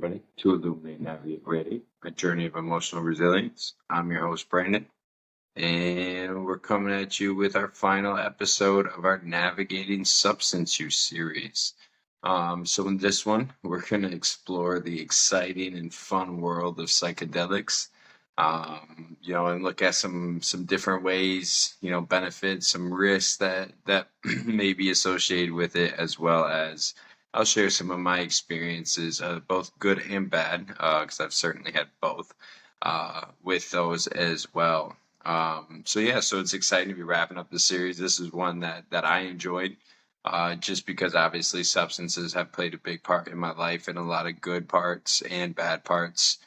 everybody, to Illuminate and Navigate Ready, a journey of emotional resilience. I'm your host, Brandon, and we're coming at you with our final episode of our Navigating Substance Use series. So in this one, we're going to explore the exciting and fun world of psychedelics, and look at some different ways, benefits, some risks that may be associated with it, as well as I'll share some of my experiences, both good and bad, because I've certainly had both, with those as well. So it's exciting to be wrapping up the series. This is one that I enjoyed, just because obviously substances have played a big part in my life, and a lot of good parts and bad parts.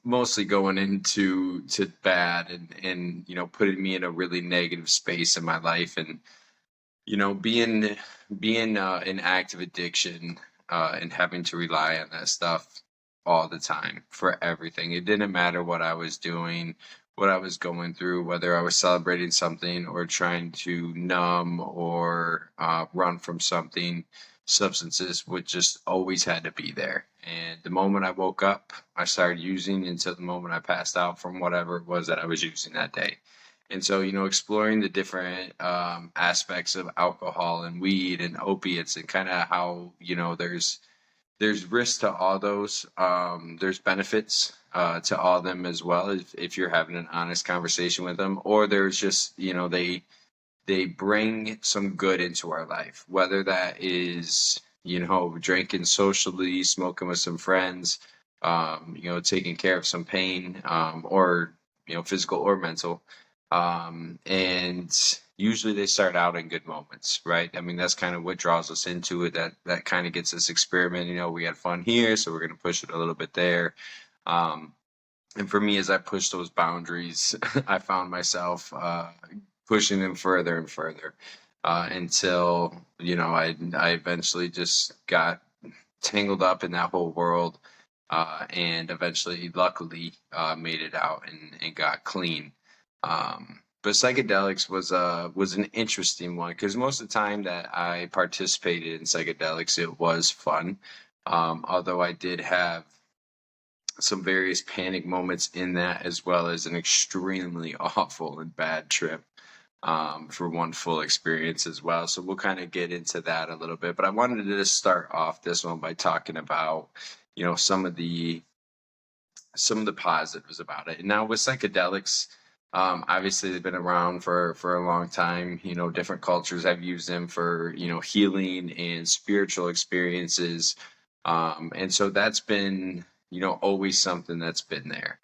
Mostly going into bad and putting me in a really negative space in my life, and being in active addiction, and having to rely on that stuff all the time for everything. It didn't matter what I was doing, what I was going through, whether I was celebrating something or trying to numb or run from something. Substances would just always had to be there. And the moment I woke up, I started using until the moment I passed out from whatever it was that I was using that day. And so, exploring the different aspects of alcohol and weed and opiates, and kind of how, there's risk to all those. There's benefits to all of them as well, if you're having an honest conversation with them, or there's just, they bring some good into our life, whether that is, drinking socially, smoking with some friends, taking care of some pain, or, physical or mental. And usually they start out in good moments, right? I mean, that's kind of what draws us into it. That kind of gets us experimenting. We had fun here, so we're going to push it a little bit there. And for me, as I pushed those boundaries, I found myself pushing them further and further, until I eventually just got tangled up in that whole world, and eventually, luckily, made it out and got clean. But psychedelics was an interesting one, because most of the time that I participated in psychedelics, it was fun. Although I did have some various panic moments in that, as well as an extremely awful and bad trip, for one full experience as well. So we'll kind of get into that a little bit. But I wanted to just start off this one by talking about, some of the positives about it. And now with psychedelics, obviously they've been around for a long time. Different cultures have used them for, healing and spiritual experiences. And so that's been, always something that's been there.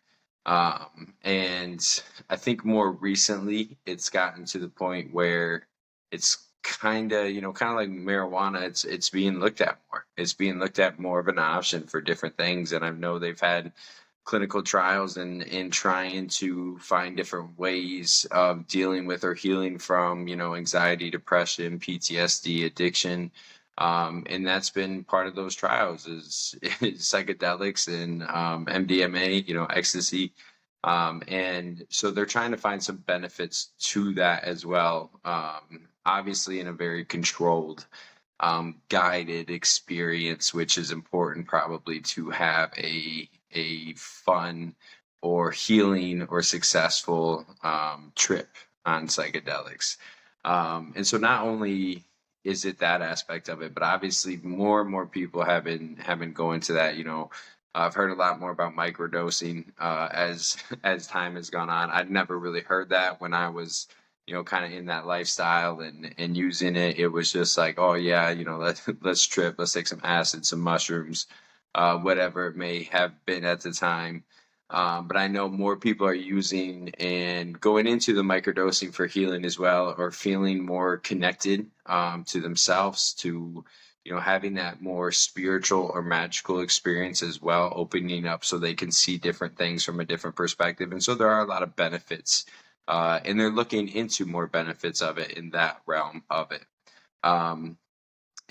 And I think more recently it's gotten to the point where it's kind of like marijuana. It's being looked at more. It's being looked at more of an option for different things. And I know they've had clinical trials in trying to find different ways of dealing with or healing from, anxiety, depression, PTSD, addiction. And that's been part of those trials is psychedelics and MDMA, ecstasy. And so they're trying to find some benefits to that as well. Obviously in a very controlled, guided experience, which is important probably to have a fun or healing or successful trip on psychedelics. And so not only is it that aspect of it, but obviously more and more people have been going to that. I've heard a lot more about microdosing as time has gone on. I'd never really heard that when I was kind of in that lifestyle and using it. It was just like, oh yeah, let's trip, let's take some acid, some mushrooms, whatever it may have been at the time. But I know more people are using and going into the microdosing for healing as well, or feeling more connected to themselves, to having that more spiritual or magical experience as well, opening up so they can see different things from a different perspective. And so there are a lot of benefits, and they're looking into more benefits of it in that realm of it. And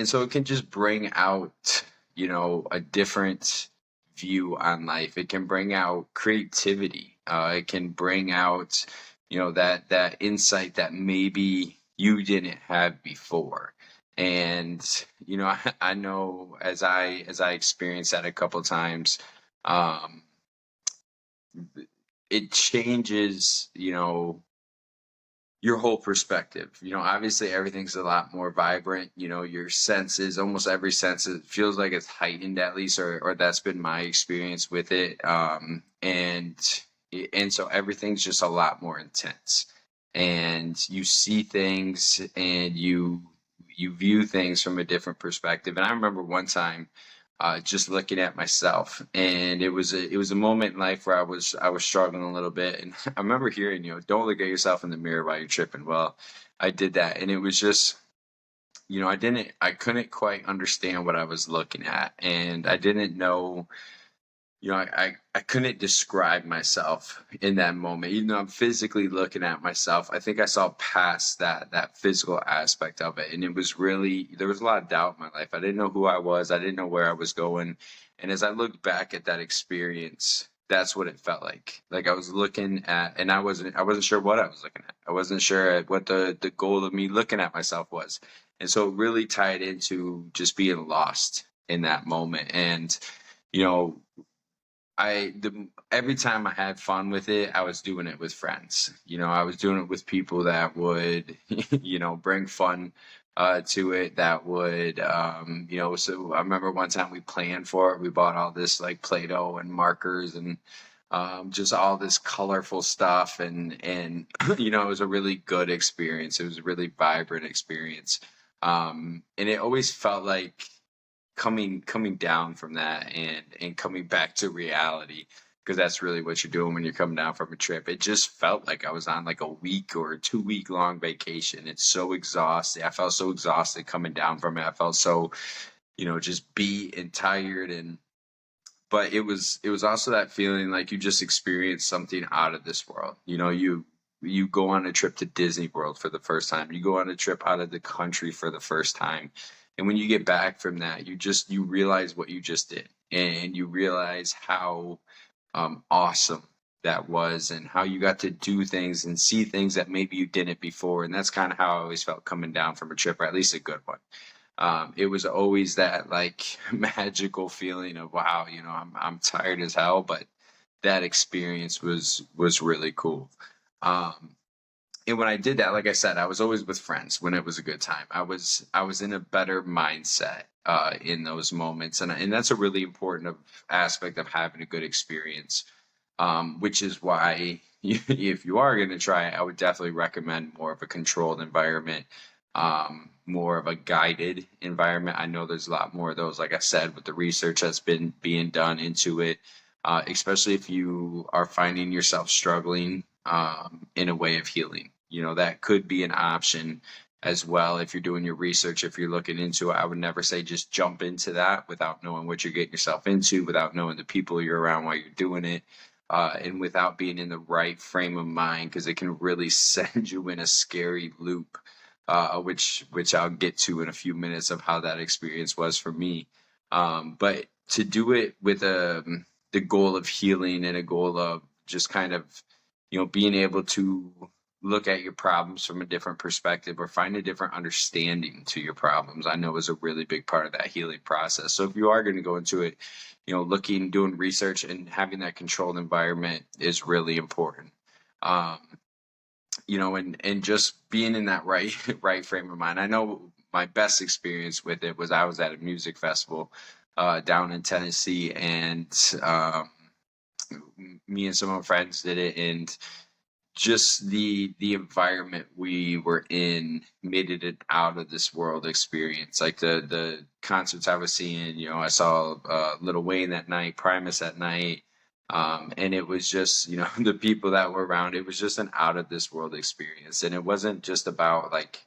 so it can just bring out, a different view on life. It can bring out creativity. It can bring out, that insight that maybe you didn't have before. And I know as I experienced that a couple times, um, it changes your whole perspective. Obviously everything's a lot more vibrant. Your senses, almost every sense, it feels like it's heightened at least, or that's been my experience with it. And so everything's just a lot more intense, and you see things, and you view things from a different perspective. And I remember one time just looking at myself, and it was a moment in life where I was struggling a little bit, and I remember hearing, don't look at yourself in the mirror while you're tripping. Well, I did that, and it was just, I couldn't quite understand what I was looking at, and I didn't know. I couldn't describe myself in that moment. Even though I'm physically looking at myself, I think I saw past that physical aspect of it. And it was really, there was a lot of doubt in my life. I didn't know who I was. I didn't know where I was going. And as I looked back at that experience, that's what it felt like. Like I was looking at, and I wasn't sure what I was looking at. I wasn't sure what the goal of me looking at myself was. And so it really tied into just being lost in that moment. And, you know, every time I had fun with it, I was doing it with friends. I was doing it with people that would, bring fun to it. That would, so I remember one time we planned for it. We bought all this like Play-Doh and markers and just all this colorful stuff. And it was a really good experience. It was a really vibrant experience. And it always felt like coming down from that and coming back to reality, because that's really what you're doing when you're coming down from a trip. It just felt like I was on like a week or a 2 week long vacation. It's so exhausted. I felt so exhausted coming down from it. I felt so just beat and tired. And but it was also that feeling like you just experienced something out of this world. You go on a trip to Disney World for the first time. You go on a trip out of the country for the first time. And when you get back from that, you realize what you just did, and you realize how awesome that was, and how you got to do things and see things that maybe you didn't before. And that's kind of how I always felt coming down from a trip, or at least a good one. It was always that like magical feeling of wow, I'm tired as hell, but that experience was really cool. Um, and when I did that, like I said, I was always with friends when it was a good time. I was in a better mindset in those moments, and that's a really important aspect of having a good experience. Which is why if you are going to try it, I would definitely recommend more of a controlled environment, more of a guided environment. I know there's a lot more of those, like I said, with the research that's been being done into it, especially if you are finding yourself struggling in a way of healing. That could be an option as well if you're doing your research, if you're looking into it. I would never say just jump into that without knowing what you're getting yourself into, without knowing the people you're around while you're doing it, and without being in the right frame of mind, because it can really send you in a scary loop, which I'll get to in a few minutes of how that experience was for me. But to do it with the goal of healing and a goal of just kind of being able to look at your problems from a different perspective, or find a different understanding to your problems, I know is a really big part of that healing process. So if you are going to go into it, doing research and having that controlled environment is really important. Um, and just being in that right right frame of mind. I know my best experience with it was I was at a music festival down in Tennessee, and me and some of my friends did it, and just the environment we were in made it an out of this world experience. Like the concerts I was seeing, I saw Lil Wayne that night, Primus that night, and it was just the people that were around. It was just an out of this world experience, and it wasn't just about like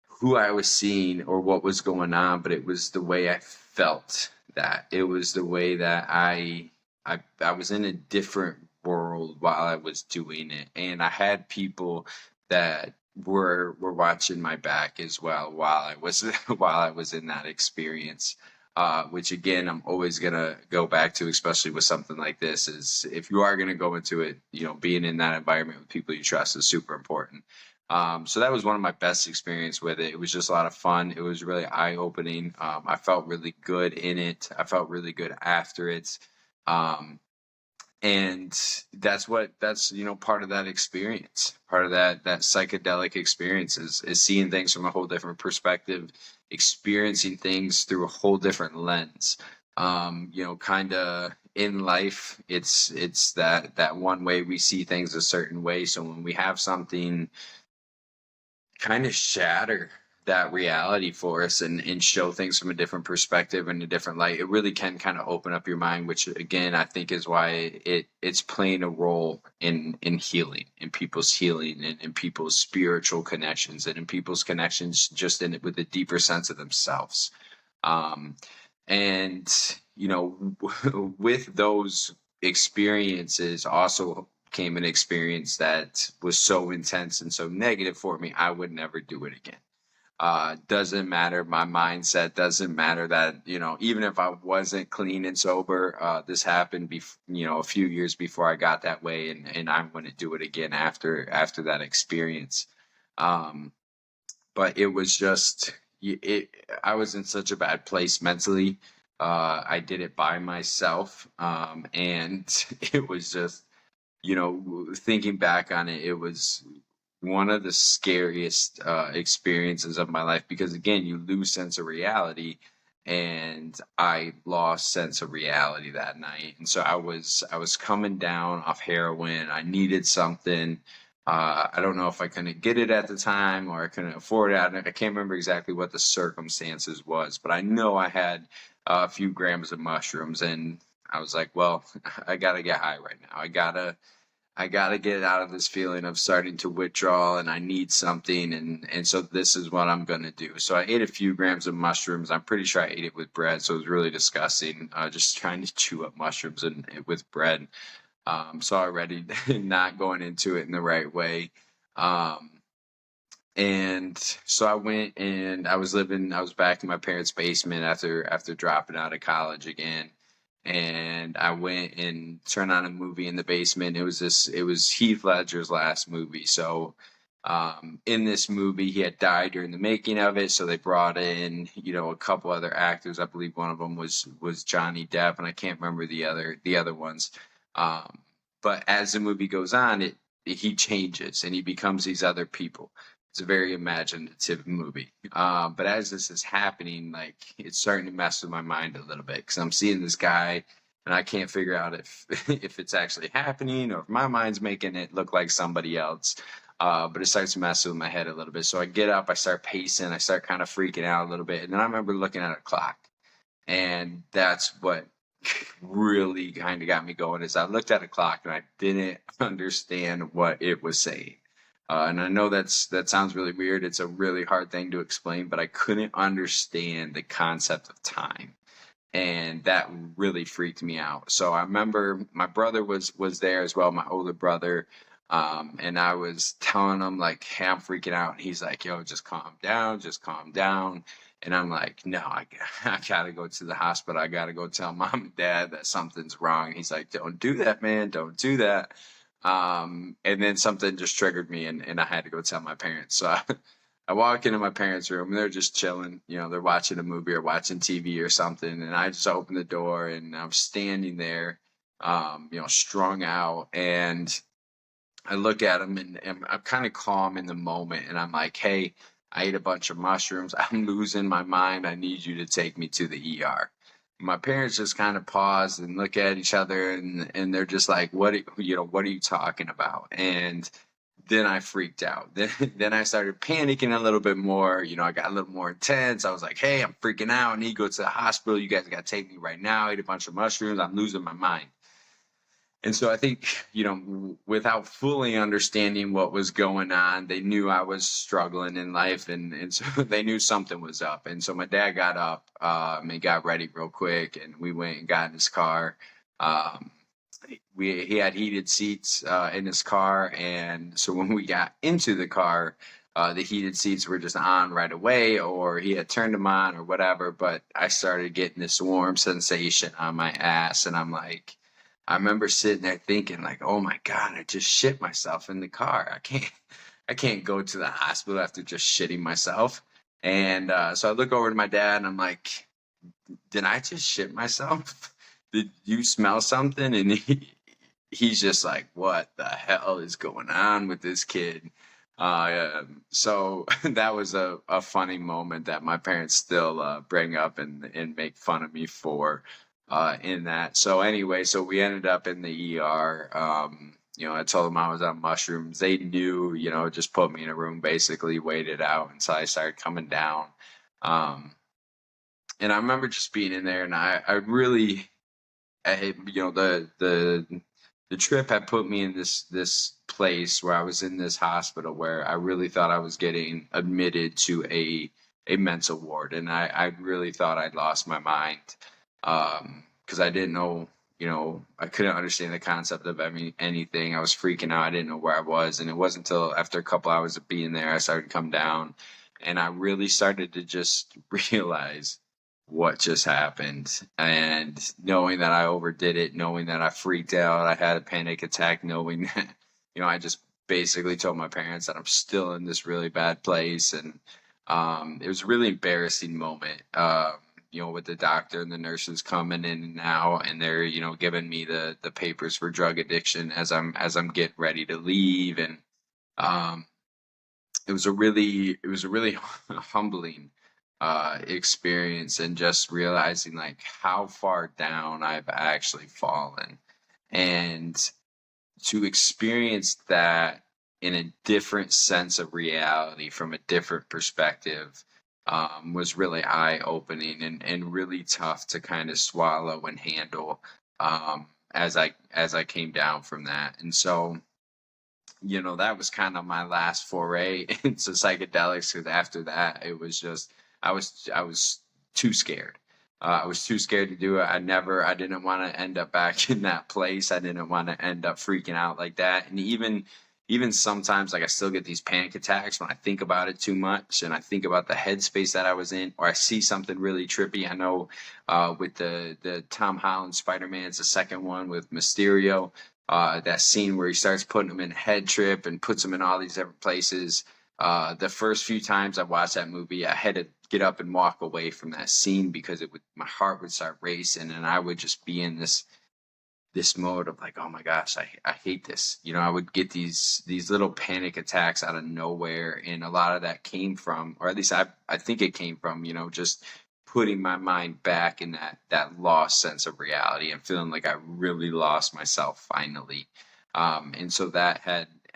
who I was seeing or what was going on, but it was the way I felt. That it was the way that I was in a different world while I was doing it, and I had people that were watching my back as well while I was while I was in that experience. Which again, I'm always gonna go back to, especially with something like this, is if you are gonna go into it, being in that environment with people you trust is super important. So that was one of my best experience with it. It was just a lot of fun. It was really eye opening. I felt really good in it. I felt really good after it. Um, and that's part of that experience, part of that psychedelic experience is seeing things from a whole different perspective, experiencing things through a whole different lens. Kind of in life, it's that one way we see things a certain way. So when we have something kind of shatter that reality for us and show things from a different perspective and a different light, it really can kind of open up your mind, which again I think is why it's playing a role in healing, in people's healing, and in people's spiritual connections, and in people's connections just in it with a deeper sense of themselves. um and with those experiences also came an experience that was so intense and so negative for me, I would never do it again. Doesn't matter. My mindset doesn't matter that, even if I wasn't clean and sober, this happened a few years before I got that way, and I'm going to do it again after that experience. Um, but it was just, I was in such a bad place mentally. I did it by myself. And it was just, thinking back on it, it was one of the scariest experiences of my life, because again, you lose sense of reality, and I lost sense of reality that night. And so I was coming down off heroin. I needed something. I don't know if I couldn't get it at the time or I couldn't afford it. I can't remember exactly what the circumstances was, but I know I had a few grams of mushrooms, and I was like, well, I gotta get high right now. I gotta get out of this feeling of starting to withdraw, and I need something, and so this is what I'm gonna do. So I ate a few grams of mushrooms. I'm pretty sure I ate it with bread, so it was really disgusting. Just trying to chew up mushrooms and with bread. So already not going into it in the right way. Um, and so I went and I was back in my parents' basement after dropping out of college again. And I went and turned on a movie in the basement. It was Heath Ledger's last movie. So in this movie, he had died during the making of it. So they brought in, a couple other actors. I believe one of them was Johnny Depp, and I can't remember the other ones. Um, but as the movie goes on, he changes and he becomes these other people. It's a very imaginative movie. But as this is happening, like, it's starting to mess with my mind a little bit, because I'm seeing this guy and I can't figure out if if it's actually happening or if my mind's making it look like somebody else. But it starts to mess with my head a little bit. So I get up, I start pacing, I start kind of freaking out a little bit. And then I remember looking at a clock. And that's what really kind of got me going, is I looked at a clock and I didn't understand what it was saying. And I know that sounds really weird. It's a really hard thing to explain, but I couldn't understand the concept of time, and that really freaked me out. So I remember my brother was there as well, my older brother, and I was telling him like, "Hey, I'm freaking out." And he's like, "Yo, just calm down." And I'm like, "No, I gotta go to the hospital. I gotta go tell mom and dad that something's wrong." And he's like, "Don't do that, man. Don't do that." And then something just triggered me, and I had to go tell my parents. So I walk into my parents' room and they're just chilling. They're watching a movie or watching TV or something. And I just open the door and I'm standing there, strung out. And I look at them, and I'm kind of calm in the moment. And I'm like, "Hey, I ate a bunch of mushrooms. I'm losing my mind. I need you to take me to the ER." My parents just kind of pause and look at each other, and they're just like, what are you talking about? And then I freaked out. Then I started panicking a little bit more. I got a little more intense. I was like, "Hey, I'm freaking out. I need to go to the hospital. You guys got to take me right now. I ate a bunch of mushrooms. I'm losing my mind." And so I think, without fully understanding what was going on, they knew I was struggling in life, and so they knew something was up. And so my dad got up, and got ready real quick, and we went and got in his car. Um, he had heated seats in his car, and so when we got into the car, the heated seats were just on right away, or he had turned them on or whatever. But I started getting this warm sensation on my ass, and I'm like, I remember sitting there thinking like, "Oh my God, I just shit myself in the car. I can't go to the hospital after just shitting myself. And so I look over to my dad and I'm like, did I just shit myself? Did you smell something? And he's just like, what the hell is going on with this kid? So that was a funny moment that my parents still bring up and make fun of me for in that. So anyway, so we ended up in the ER. I told them I was on mushrooms. They knew, just put me in a room, basically waited out until I started coming down. And I remember just being in there, and I really, the trip had put me in this place where I was in this hospital where I really thought I was getting admitted to a mental ward, and I really thought I'd lost my mind, because I didn't know, I couldn't understand the concept of anything. I was freaking out. I didn't know where I was, and it wasn't until after a couple hours of being there I started to come down, and I really started to just realize what just happened, and knowing that I overdid it, knowing that I freaked out, I had a panic attack, knowing that I just basically told my parents that I'm still in this really bad place. And it was a really embarrassing moment, with the doctor and the nurses coming in and out, and they're giving me the papers for drug addiction as I'm getting ready to leave. And um, it was a really humbling experience, and just realizing like how far down I've actually fallen, and to experience that in a different sense of reality from a different perspective was really eye-opening, and really tough to kind of swallow and handle as I came down from that. And so that was kind of my last foray into psychedelics, because after that, it was just, I was too scared. I was too scared to do it. I didn't want to end up back in that place. I didn't want to end up freaking out like that. And even sometimes, like, I still get these panic attacks when I think about it too much, and I think about the headspace that I was in, or I see something really trippy. I know with the Tom Holland Spider-Man's the second one with Mysterio, that scene where he starts putting them in a head trip and puts them in all these different places. The first few times I watched that movie, I had to get up and walk away from that scene, because my heart would start racing, and I would just be in this mode of like, oh my gosh, I hate this. I would get these little panic attacks out of nowhere, and a lot of that came from, or at least I think it came from, just putting my mind back in that lost sense of reality, and feeling like I really lost myself finally. And so that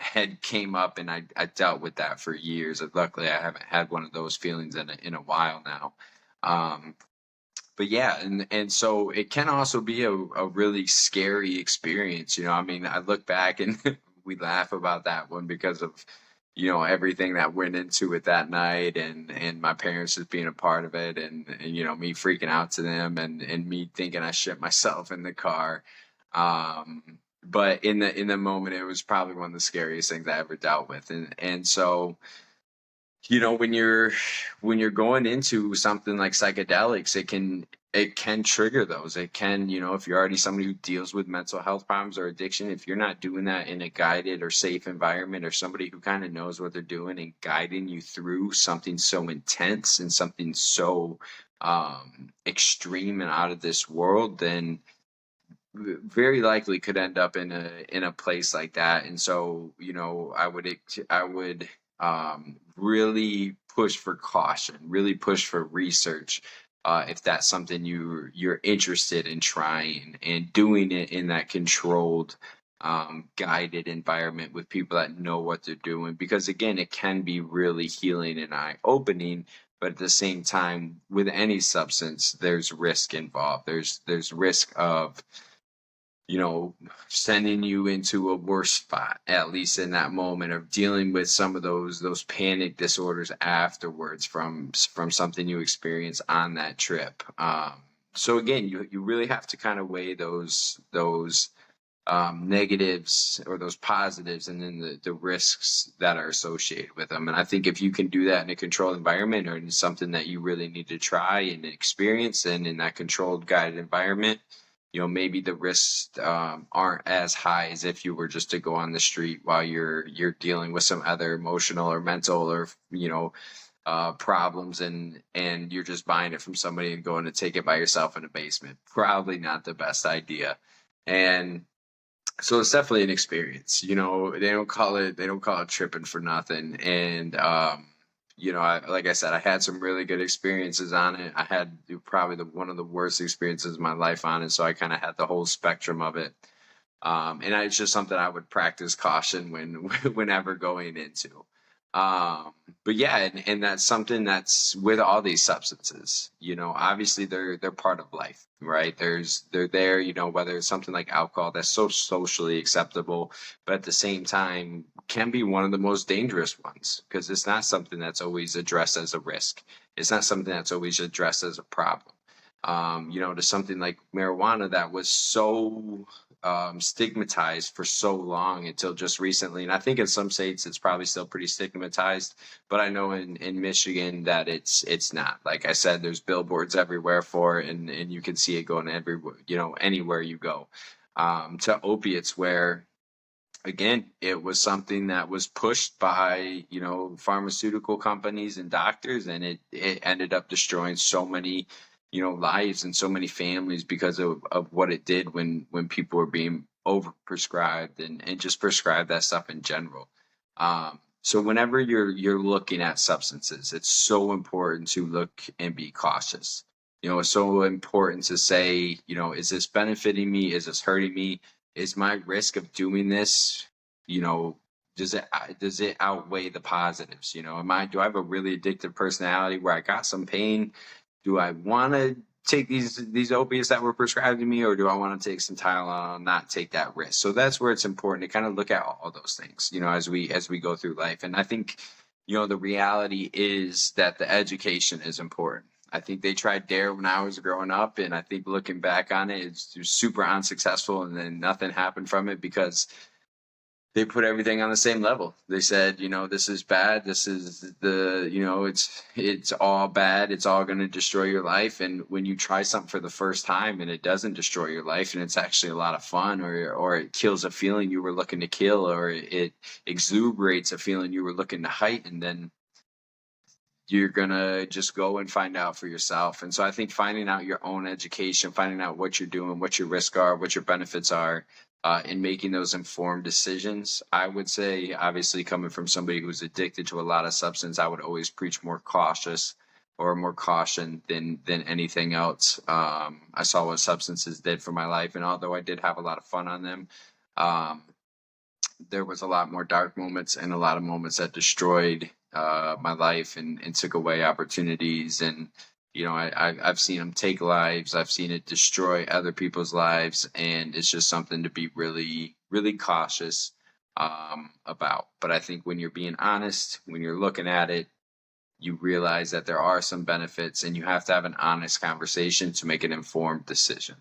had came up, and I dealt with that for years. Luckily, I haven't had one of those feelings in a while now. But yeah, and so it can also be a really scary experience. I mean, I look back and we laugh about that one because of everything that went into it that night, and my parents just being a part of it, and me freaking out to them, and me thinking I shit myself in the car. But in the moment, it was probably one of the scariest things I ever dealt with. And so when you're going into something like psychedelics, it can trigger those. It can, if you're already somebody who deals with mental health problems or addiction, if you're not doing that in a guided or safe environment, or somebody who kind of knows what they're doing and guiding you through something so intense and something so extreme and out of this world, then very likely could end up in a place like that. And so I would really push for caution, really push for research, if that's something you're interested in trying, and doing it in that controlled, guided environment with people that know what they're doing. Because again, it can be really healing and eye opening, but at the same time, with any substance, there's risk involved. There's risk of sending you into a worse spot, at least in that moment, of dealing with some of those panic disorders afterwards from something you experience on that trip. So again, you really have to kind of weigh those negatives or those positives, and then the risks that are associated with them. And I think if you can do that in a controlled environment, or in something that you really need to try and experience, and in that controlled, guided environment, maybe the risks aren't as high as if you were just to go on the street while you're dealing with some other emotional or mental or problems, and you're just buying it from somebody and going to take it by yourself in a basement. Probably not the best idea. And so it's definitely an experience. They don't call it tripping for nothing. And like I said, I had some really good experiences on it. I had probably one of the worst experiences of my life on it, so I kind of had the whole spectrum of it. It's just something I would practice caution whenever going into. Um, but yeah, and that's something that's with all these substances. Obviously they're part of life, right? They're there. Whether it's something like alcohol that's so socially acceptable, but at the same time can be one of the most dangerous ones because it's not something that's always addressed as a risk. It's not something that's always addressed as a problem. To something like marijuana that was so stigmatized for so long until just recently. And I think in some states it's probably still pretty stigmatized, but I know in Michigan that it's not. Like I said, there's billboards everywhere for it, and you can see it going everywhere, anywhere you go. To opiates where again, it was something that was pushed by, pharmaceutical companies and doctors, and it ended up destroying so many, lives and so many families because of what it did when people were being overprescribed and just prescribed that stuff in general. So whenever you're looking at substances, it's so important to look and be cautious. It's so important to say, is this benefiting me? Is this hurting me? Is my risk of doing this, you know, does it outweigh the positives? Do I have a really addictive personality where I got some pain? Do I want to take these opiates that were prescribed to me, or do I want to take some Tylenol and not take that risk? So that's where it's important to kind of look at all those things, as we go through life. And I think, the reality is that the education is important. I think they tried DARE when I was growing up, and I think looking back on it, it's super unsuccessful, and then nothing happened from it because they put everything on the same level. They said, this is bad. This is it's all bad. It's all going to destroy your life. And when you try something for the first time and it doesn't destroy your life, and it's actually a lot of fun, or it kills a feeling you were looking to kill, or it exuberates a feeling you were looking to heighten, then you're going to just go and find out for yourself. And so I think finding out your own education, finding out what you're doing, what your risks are, what your benefits are, and making those informed decisions. I would say, obviously, coming from somebody who's addicted to a lot of substance, I would always preach more cautious or more caution than anything else. I saw what substances did for my life, and although I did have a lot of fun on them, um, there was a lot more dark moments and a lot of moments that destroyed my life and took away opportunities. And I've seen them take lives. I've seen it destroy other people's lives, and it's just something to be really, really cautious about. But I think when you're being honest, when you're looking at it, you realize that there are some benefits, and you have to have an honest conversation to make an informed decision.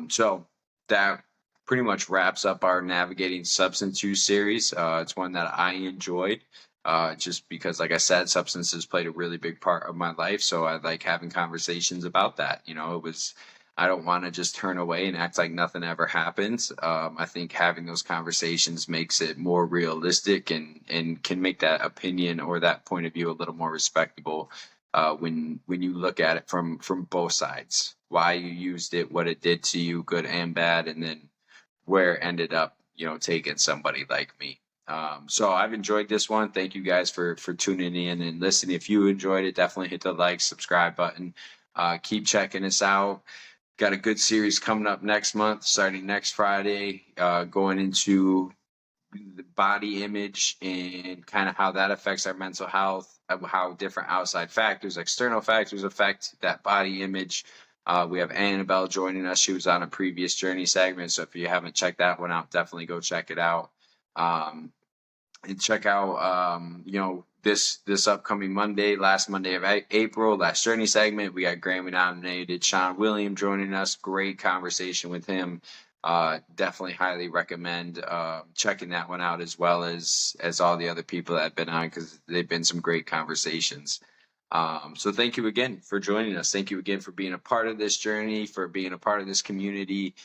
So that pretty much wraps up our Navigating Substance Use series. It's one that I enjoyed just because, like I said, substances played a really big part of my life. So I like having conversations about that. I don't want to just turn away and act like nothing ever happens. I think having those conversations makes it more realistic and can make that opinion or that point of view a little more respectable when you look at it from both sides, why you used it, what it did to you, good and bad, and then where it ended up, taking somebody like me. So I've enjoyed this one. Thank you guys for tuning in and listening. If you enjoyed it, definitely hit the like, subscribe button. Keep checking us out. Got a good series coming up next month, starting next Friday, going into the body image and kind of how that affects our mental health, how different outside factors, external factors affect that body image. We have Annabelle joining us. She was on a previous Journey segment. So if you haven't checked that one out, definitely go check it out. And check out, this upcoming Monday, last Monday of April, last Journey segment. We got Grammy nominated Sean William joining us. Great conversation with him. Definitely highly recommend checking that one out, as well as all the other people that have been on, because they've been some great conversations. So thank you again for joining us. Thank you again for being a part of this journey, for being a part of this community,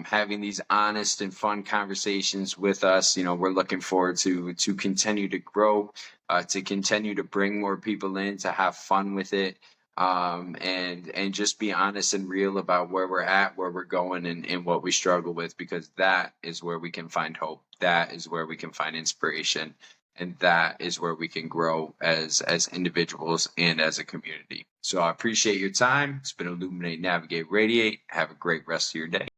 having these honest and fun conversations with us. We're looking forward to continue to grow, to continue to bring more people in, to have fun with it, and just be honest and real about where we're at, where we're going, and what we struggle with, because that is where we can find hope. That is where we can find inspiration, and that is where we can grow as individuals and as a community. So I appreciate your time. It's been Illuminate, Navigate, Radiate. Have a great rest of your day.